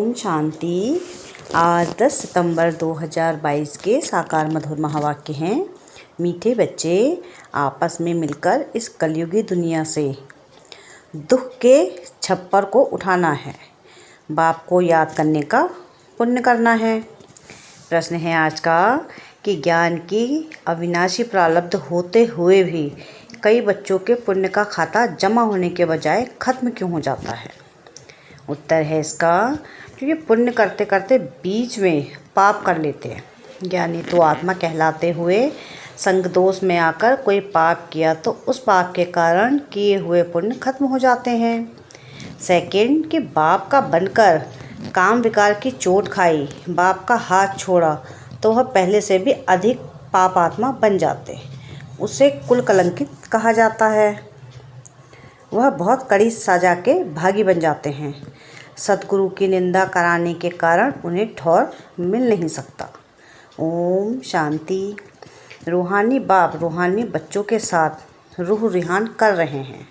ओम शांति। आज 10 सितंबर 2022 के साकार मधुर महावाक्य हैं। मीठे बच्चे, आपस में मिलकर इस कलयुगी दुनिया से दुख के छप्पर को उठाना है। बाप को याद करने का पुण्य करना है। प्रश्न है आज का कि ज्ञान की अविनाशी प्रारब्ध होते हुए भी कई बच्चों के पुण्य का खाता जमा होने के बजाय खत्म क्यों हो जाता है। उत्तर है इसका, क्योंकि पुण्य करते करते बीच में पाप कर लेते हैं। ज्ञानी तो आत्मा कहलाते हुए संग दोष में आकर कोई पाप किया तो उस पाप के कारण किए हुए पुण्य खत्म हो जाते हैं। सेकंड कि बाप का बनकर काम विकार की चोट खाई, बाप का हाथ छोड़ा तो वह पहले से भी अधिक पाप आत्मा बन जाते, उसे कुल कलंकित कहा जाता है। वह बहुत कड़ी सजा के भागी बन जाते हैं। सद्गुरु की निंदा कराने के कारण उन्हें ठौर मिल नहीं सकता। ओम शांति। रूहानी बाप रूहानी बच्चों के साथ रूह रिहान कर रहे हैं।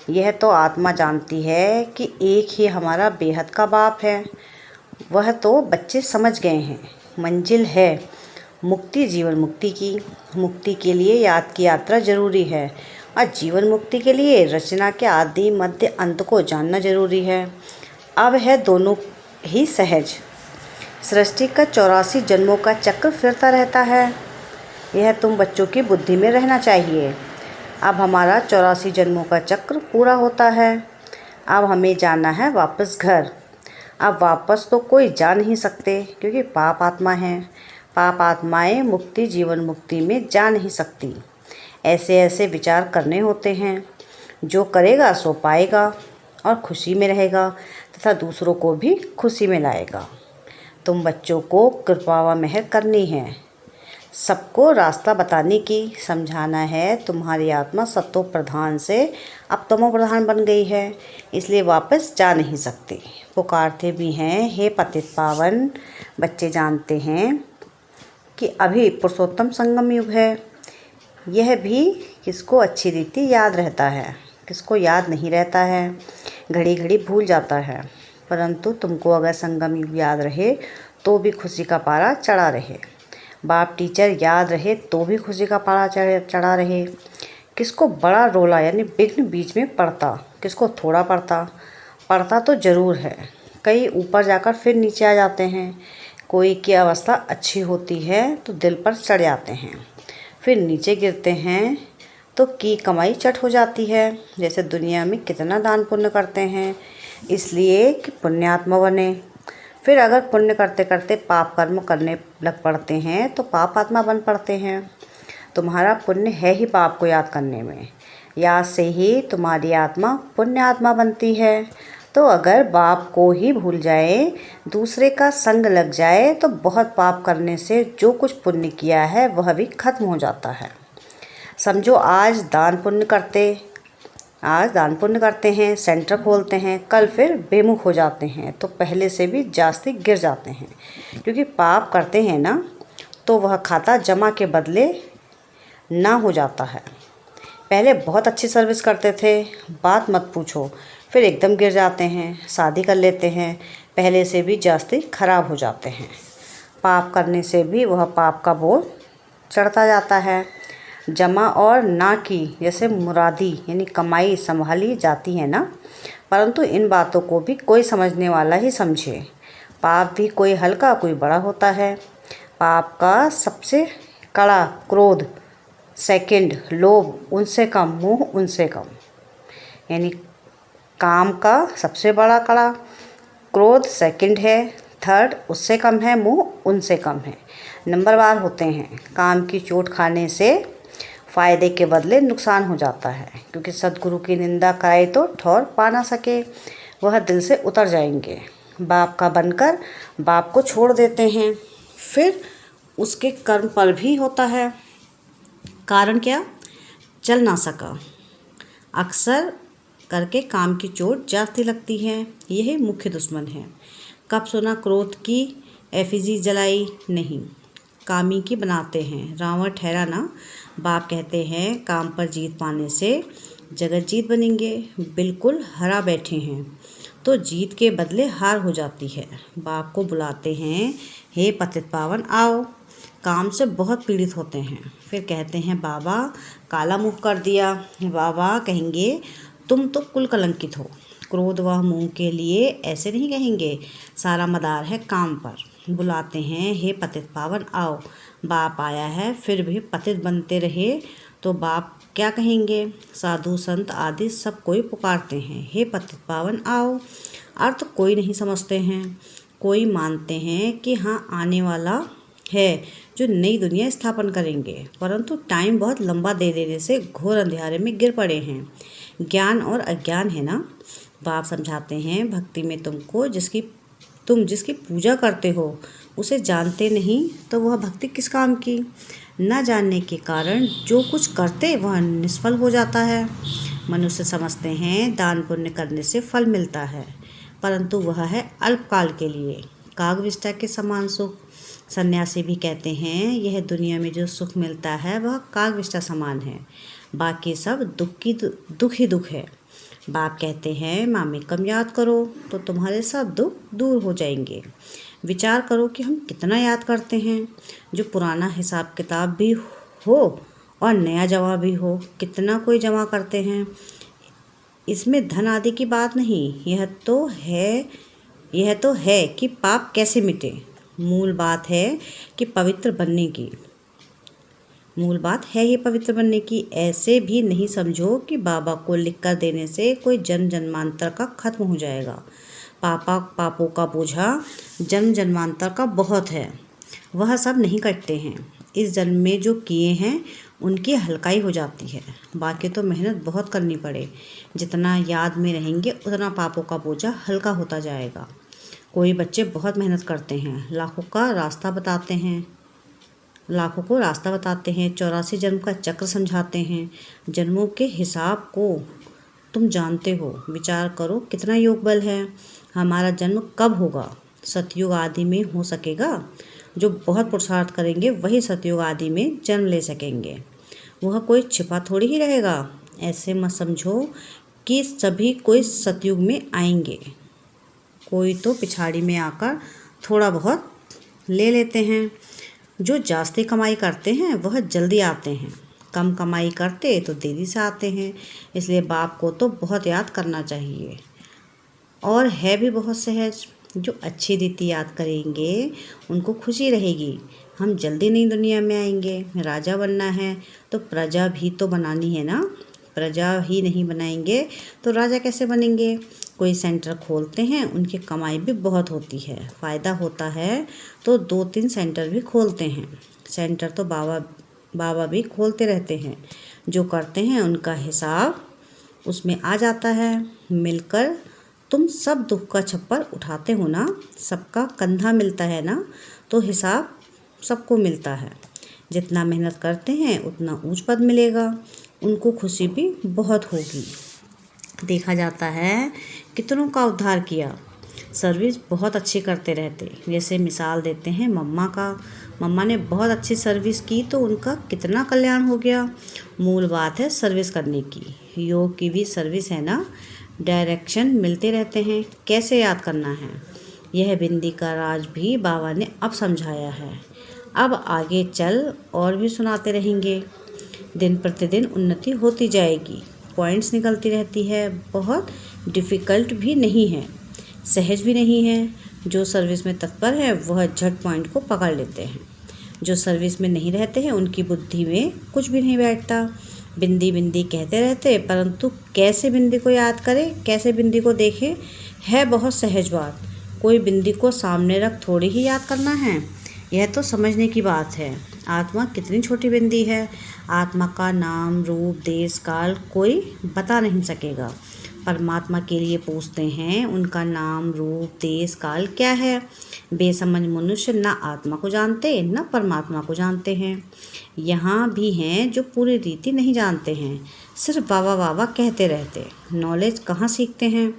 यह तो आत्मा जानती है कि एक ही हमारा बेहद का बाप है। वह तो बच्चे समझ गए हैं। मंजिल है मुक्ति, जीवन मुक्ति की। मुक्ति के लिए याद की यात्रा जरूरी है और जीवन मुक्ति के लिए रचना के आदि मध्य अंत को जानना जरूरी है। अब है दोनों ही सहज। सृष्टि का 84 जन्मों का चक्र फिरता रहता है। यह तुम बच्चों की बुद्धि में रहना चाहिए। अब हमारा 84 जन्मों का चक्र पूरा होता है। अब हमें जाना है वापस घर। अब वापस तो कोई जा नहीं सकते, क्योंकि पाप आत्मा है। पाप आत्माएं मुक्ति जीवन मुक्ति में जा नहीं सकती। ऐसे ऐसे विचार करने होते हैं। जो करेगा सो पाएगा और खुशी में रहेगा तथा दूसरों को भी खुशी में लाएगा। तुम बच्चों को कृपा व मेहर करनी है, सबको रास्ता बताने की, समझाना है। तुम्हारी आत्मा सत्व प्रधान से अब तमो प्रधान बन गई है, इसलिए वापस जा नहीं सकते। पुकारते भी हैं, हे पतित पावन। बच्चे जानते हैं कि अभी पुरुषोत्तम संगम युग है। यह भी किसको अच्छी रीति याद रहता है, किसको याद नहीं रहता है, घड़ी घड़ी भूल जाता है। परंतु तुमको अगर संगम युग याद रहे तो भी खुशी का पारा चढ़ा रहे। बाप टीचर याद रहे तो भी खुशी का पारा चढ़ा रहे। किसको बड़ा रोला यानी विघ्न बीच में पड़ता, किसको थोड़ा पड़ता तो ज़रूर है। कई ऊपर जाकर फिर नीचे आ जाते हैं। कोई की अवस्था अच्छी होती है तो दिल पर चढ़ जाते हैं, फिर नीचे गिरते हैं तो की कमाई चट हो जाती है। जैसे दुनिया में कितना दान पुण्य करते हैं इसलिए कि पुण्यात्मा बने। फिर अगर पुण्य करते करते पाप कर्म करने लग पड़ते हैं तो पाप आत्मा बन पड़ते हैं। तुम्हारा पुण्य है ही पाप को याद करने में। याद से ही तुम्हारी आत्मा पुण्य आत्मा बनती है। तो अगर बाप को ही भूल जाए, दूसरे का संग लग जाए तो बहुत पाप करने से जो कुछ पुण्य किया है वह भी खत्म हो जाता है। समझो आज दान पुण्य करते हैं, सेंटर खोलते हैं, कल फिर बेमुख हो जाते हैं तो पहले से भी जास्ती गिर जाते हैं। क्योंकि पाप करते हैं ना, तो वह खाता जमा के बदले ना हो जाता है। पहले बहुत अच्छी सर्विस करते थे, बात मत पूछो, फिर एकदम गिर जाते हैं। शादी कर लेते हैं, पहले से भी जास्ती खराब हो जाते हैं। पाप करने से भी वह पाप का बोझ चढ़ता जाता है। जमा और ना की जैसे मुरादी यानी कमाई संभाली जाती है ना, परंतु इन बातों को भी कोई समझने वाला ही समझे। पाप भी कोई हल्का कोई बड़ा होता है। पाप का सबसे कड़ा क्रोध, सेकंड लोभ, उनसे कम मोह, उनसे कम। यानी काम का सबसे बड़ा कड़ा क्रोध सेकंड है, थर्ड उससे कम है, मोह उनसे कम है। नंबरवार होते हैं। काम की चोट खाने से फ़ायदे के बदले नुकसान हो जाता है, क्योंकि सद्गुरु की निंदा कराए तो ठौर पा ना सके, वह दिल से उतर जाएंगे। बाप का बनकर बाप को छोड़ देते हैं, फिर उसके कर्म फल भी होता है। कारण क्या? चल ना सका। अक्सर करके काम की चोट जाती लगती है, यही मुख्य दुश्मन है। कब सुना क्रोध की एफिजी जलाई नहीं, कामी की बनाते हैं, रावण ठहरा ना। बाप कहते हैं काम पर जीत पाने से जगत जीत बनेंगे। बिल्कुल हरा बैठे हैं तो जीत के बदले हार हो जाती है। बाप को बुलाते हैं, हे पतित पावन आओ। काम से बहुत पीड़ित होते हैं, फिर कहते हैं बाबा काला मुँह कर दिया। बाबा कहेंगे तुम तो कुल कलंकित हो। क्रोध व मुँह के लिए ऐसे नहीं कहेंगे, सारा मदार है काम पर। बुलाते हैं, हे पतित पावन आओ। बाप आया है फिर भी पतित बनते रहे तो बाप क्या कहेंगे। साधु संत आदि सब कोई पुकारते हैं, हे पतित पावन आओ। अर्थ कोई नहीं समझते हैं। कोई मानते हैं कि हाँ आने वाला है जो नई दुनिया स्थापन करेंगे, परंतु टाइम बहुत लंबा दे देने से घोर अंधेरे में गिर पड़े हैं। ज्ञान और अज्ञान है ना। बाप समझाते हैं, भक्ति में तुम जिसकी पूजा करते हो उसे जानते नहीं तो वह भक्ति किस काम की। न जानने के कारण जो कुछ करते वह निष्फल हो जाता है। मनुष्य समझते हैं दान पुण्य करने से फल मिलता है, परंतु वह है अल्पकाल के लिए, कागविष्टा के समान सुख। सन्यासी भी कहते हैं यह दुनिया में जो सुख मिलता है वह कागविष्टा समान है, बाकी सब दुख ही दुख है। बाप कहते हैं मामी कम याद करो तो तुम्हारे सब दुख दूर हो जाएंगे। विचार करो कि हम कितना याद करते हैं। जो पुराना हिसाब किताब भी हो और नया जमा भी हो, कितना कोई जमा करते हैं। इसमें धन आदि की बात नहीं, यह तो है कि पाप कैसे मिटे। मूल बात है ये पवित्र बनने की। ऐसे भी नहीं समझो कि बाबा को लिख कर देने से कोई जन्म जन्मांतर का खत्म हो जाएगा। पापों का बोझा जन्म जन्मांतर का बहुत है, वह सब नहीं कटते हैं। इस जन्म में जो किए हैं उनकी हल्काई हो जाती है, बाकी तो मेहनत बहुत करनी पड़े। जितना याद में रहेंगे उतना पापों का बोझा हल्का होता जाएगा। कोई बच्चे बहुत मेहनत करते हैं, लाखों को रास्ता बताते हैं, 84 जन्म का चक्र समझाते हैं। जन्मों के हिसाब को तुम जानते हो। विचार करो कितना योग बल है। हमारा जन्म कब होगा? सतयुग आदि में हो सकेगा। जो बहुत पुरुषार्थ करेंगे वही सतयुग आदि में जन्म ले सकेंगे। वह कोई छिपा थोड़ी ही रहेगा। ऐसे मत समझो कि सभी कोई सतयुग में आएंगे। कोई तो पिछाड़ी में आकर थोड़ा बहुत ले लेते हैं। जो जास्ती कमाई करते हैं वह जल्दी आते हैं, कम कमाई करते तो देरी से आते हैं। इसलिए बाप को तो बहुत याद करना चाहिए और है भी बहुत सहज। जो अच्छी रीति याद करेंगे उनको खुशी रहेगी। हम जल्दी नई दुनिया में आएंगे। राजा बनना है तो प्रजा भी तो बनानी है ना। प्रजा ही नहीं बनाएंगे तो राजा कैसे बनेंगे। कोई सेंटर खोलते हैं, उनकी कमाई भी बहुत होती है, फ़ायदा होता है तो 2-3 सेंटर भी खोलते हैं। सेंटर तो बाबा भी खोलते रहते हैं। जो करते हैं उनका हिसाब उसमें आ जाता है। मिलकर तुम सब दुख का छप्पर उठाते हो ना, सबका कंधा मिलता है ना, तो हिसाब सबको मिलता है। जितना मेहनत करते हैं उतना ऊंच पद मिलेगा, उनको खुशी भी बहुत होगी। देखा जाता है कितनों का उद्धार किया। सर्विस बहुत अच्छी करते रहते। जैसे मिसाल देते हैं मम्मा ने बहुत अच्छी सर्विस की तो उनका कितना कल्याण हो गया। मूल बात है सर्विस करने की। योग की भी सर्विस है ना। डायरेक्शन मिलते रहते हैं, कैसे याद करना है। यह बिंदी का राज भी बाबा ने अब समझाया है। अब आगे चल और भी सुनाते रहेंगे। दिन प्रतिदिन उन्नति होती जाएगी। पॉइंट्स निकलती रहती है। बहुत डिफ़िकल्ट भी नहीं है, सहज भी नहीं है। जो सर्विस में तत्पर है वह झट पॉइंट को पकड़ लेते हैं। जो सर्विस में नहीं रहते हैं उनकी बुद्धि में कुछ भी नहीं बैठता। बिंदी बिंदी कहते रहते, परंतु कैसे बिंदी को याद करें, कैसे बिंदी को देखें, है बहुत सहज बात। कोई बिंदी को सामने रख थोड़ी ही याद करना है। यह तो समझने की बात है। आत्मा कितनी छोटी बिंदी है। आत्मा का नाम रूप देश काल कोई बता नहीं सकेगा। परमात्मा के लिए पूछते हैं उनका नाम रूप देश काल क्या है। बेसमझ मनुष्य न आत्मा को जानते न परमात्मा को जानते हैं। यहाँ भी हैं जो पूरी रीति नहीं जानते हैं, सिर्फ वावा वावा कहते रहते। नॉलेज कहाँ सीखते हैं।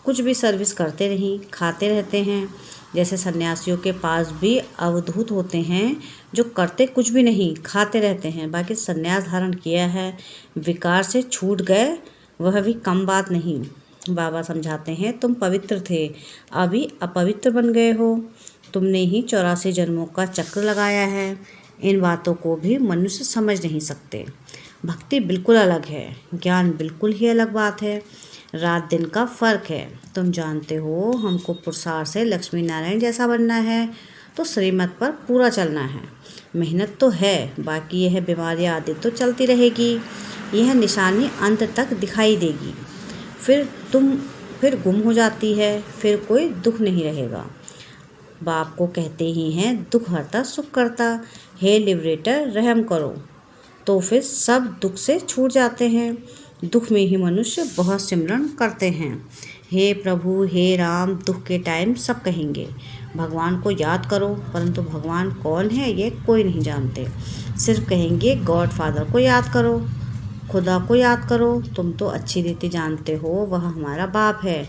कुछ भी सर्विस करते नहीं, खाते रहते हैं। जैसे सन्यासियों के पास भी अवधूत होते हैं जो करते कुछ भी नहीं, खाते रहते हैं, बाकी सन्यास धारण किया है, विकार से छूट गए, वह भी कम बात नहीं। बाबा समझाते हैं, तुम पवित्र थे, अभी अपवित्र बन गए हो। तुमने ही 84 जन्मों का चक्र लगाया है। इन बातों को भी मनुष्य समझ नहीं सकते। भक्ति बिल्कुल अलग है, ज्ञान बिल्कुल ही अलग बात है। रात दिन का फ़र्क है। तुम जानते हो, हमको पुरुषार्थ से लक्ष्मी नारायण जैसा बनना है, तो श्रीमत पर पूरा चलना है। मेहनत तो है, बाकी यह बीमारी आदि तो चलती रहेगी। यह निशानी अंत तक दिखाई देगी, फिर गुम हो जाती है, फिर कोई दुख नहीं रहेगा। बाप को कहते ही हैं, दुख हरता सुख करता, हे लिबरेटर रहम करो। तो फिर सब दुख से छूट जाते हैं। दुख में ही मनुष्य बहुत सिमरन करते हैं। हे प्रभु, हे राम, दुख के टाइम सब कहेंगे भगवान को याद करो, परंतु भगवान कौन है ये कोई नहीं जानते। सिर्फ कहेंगे गॉड फादर को याद करो, खुदा को याद करो। तुम तो अच्छी रीति जानते हो वह हमारा बाप है।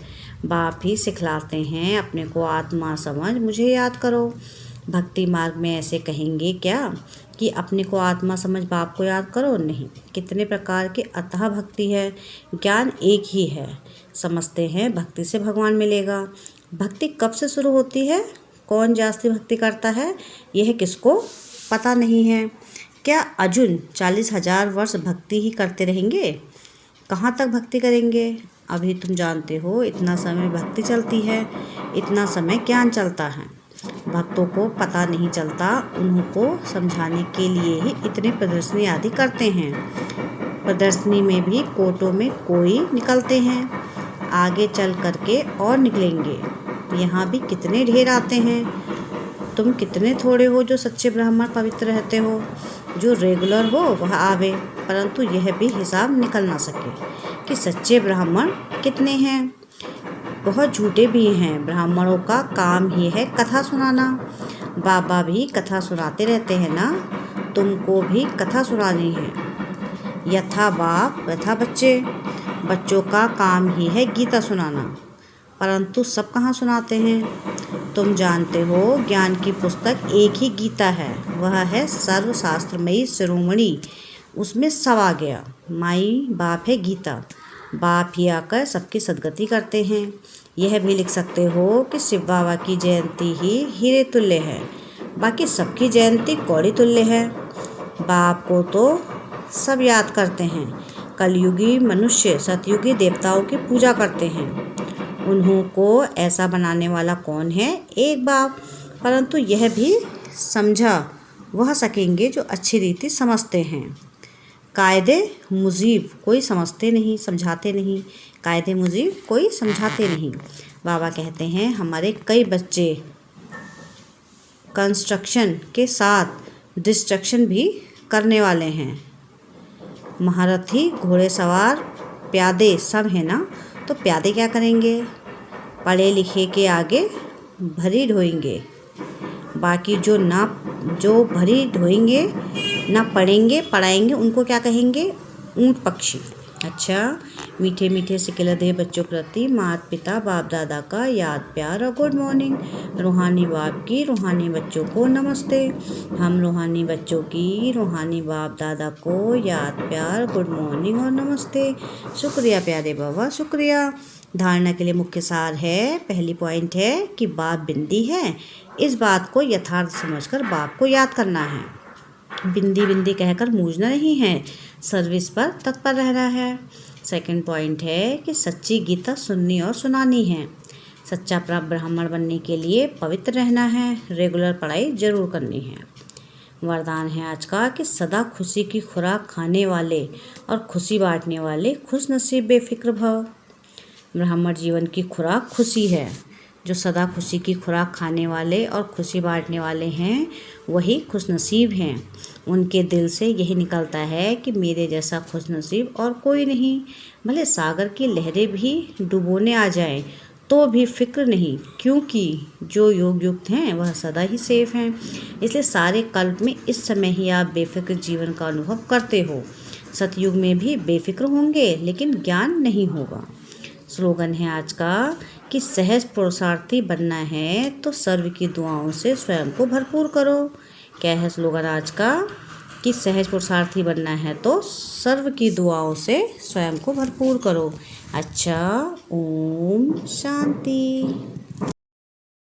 बाप ही सिखलाते हैं अपने को आत्मा समझ मुझे याद करो। भक्ति मार्ग में ऐसे कहेंगे क्या कि अपने को आत्मा समझ बाप को याद करो? नहीं। कितने प्रकार की अतः भक्ति है, ज्ञान एक ही है। समझते हैं भक्ति से भगवान मिलेगा। भक्ति कब से शुरू होती है, कौन जास्ती भक्ति करता है, यह किसको पता नहीं है। क्या अर्जुन 40,000 वर्ष भक्ति ही करते रहेंगे? कहाँ तक भक्ति करेंगे? अभी तुम जानते हो इतना समय भक्ति चलती है, इतना समय ज्ञान चलता है। भक्तों को पता नहीं चलता, उन्हों को समझाने के लिए ही इतने प्रदर्शनी आदि करते हैं। प्रदर्शनी में भी कोटों में कोई निकलते हैं, आगे चल करके और निकलेंगे। यहाँ भी कितने ढेर आते हैं। तुम कितने थोड़े हो जो सच्चे ब्राह्मण पवित्र रहते हो। जो रेगुलर हो वह आवे, परंतु यह भी हिसाब निकल ना सके कि सच्चे ब्राह्मण कितने हैं। बहुत झूठे भी हैं। ब्राह्मणों का काम ही है कथा सुनाना। बाबा भी कथा सुनाते रहते हैं ना, तुमको भी कथा सुनानी है। यथा बाप यथा बच्चे। बच्चों का काम ही है गीता सुनाना, परंतु सब कहाँ सुनाते हैं। तुम जानते हो ज्ञान की पुस्तक एक ही गीता है, वह है सर्वशास्त्रमयी शिरोमणि। उसमें सब आ गया। माई बाप है गीता। बाप ही आकर सबकी सद्गति करते हैं। यह भी लिख सकते हो कि शिव बाबा की जयंती ही हीरे तुल्य है, बाकी सबकी जयंती कौड़ी तुल्य है। बाप को तो सब याद करते हैं। कलयुगी मनुष्य सतयुगी देवताओं की पूजा करते हैं। उन्हों को ऐसा बनाने वाला कौन है? एक बाप। परंतु यह भी समझा वह सकेंगे जो अच्छी रीति समझते हैं। कायदे मुजीब कोई समझते नहीं, समझाते नहीं। कायदे मुजीब कोई समझाते नहीं। बाबा कहते हैं हमारे कई बच्चे कंस्ट्रक्शन के साथ डिस्ट्रक्शन भी करने वाले हैं। महारथी, घोड़े सवार, प्यादे सब है ना, तो प्यादे क्या करेंगे? पढ़े लिखे के आगे भरी ढोएंगे। बाकी जो भरी ढोएंगे, ना पढ़ेंगे पढ़ाएंगे, उनको क्या कहेंगे? ऊँट पक्षी। अच्छा, मीठे मीठे सिकिलधे बच्चों प्रति माता पिता बाप दादा का याद प्यार और गुड मॉर्निंग। रूहानी बाप की रूहानी बच्चों को नमस्ते। हम रूहानी बच्चों की रूहानी बाप दादा को याद प्यार गुड मॉर्निंग और नमस्ते। शुक्रिया प्यारे बाबा, शुक्रिया। धारणा के लिए मुख्य सार है, पहली पॉइंट है कि बाप बिंदी है। इस बात को यथार्थ समझकर बाप को याद करना है। बिंदी बिंदी कहकर मूंझना नहीं है, सर्विस पर तत्पर रहना है। सेकंड पॉइंट है कि सच्ची गीता सुननी और सुनानी है। सच्चा ब्राह्मण बनने के लिए पवित्र रहना है, रेगुलर पढ़ाई जरूर करनी है। वरदान है आज का कि सदा खुशी की खुराक खाने वाले और खुशी बांटने वाले खुश नसीब बेफिक्र भव। ब्राह्मण जीवन की खुराक खुशी है। जो सदा खुशी की खुराक खाने वाले और खुशी बांटने वाले हैं वही खुशनसीब हैं। उनके दिल से यही निकलता है कि मेरे जैसा खुशनसीब और कोई नहीं। भले सागर की लहरें भी डुबोने आ जाएं तो भी फिक्र नहीं, क्योंकि जो योग युक्त हैं वह सदा ही सेफ हैं। इसलिए सारे कल्प में इस समय ही आप बेफिक्र जीवन का अनुभव करते हो। सतयुग में भी बेफिक्र होंगे लेकिन ज्ञान नहीं होगा। स्लोगन है आज का कि सहज पुरुषार्थी बनना है तो सर्व की दुआओं से स्वयं को भरपूर करो। क्या है स्लोगन आज का? कि सहज पुरुषार्थी बनना है तो सर्व की दुआओं से स्वयं को भरपूर करो। अच्छा। ओम शांति।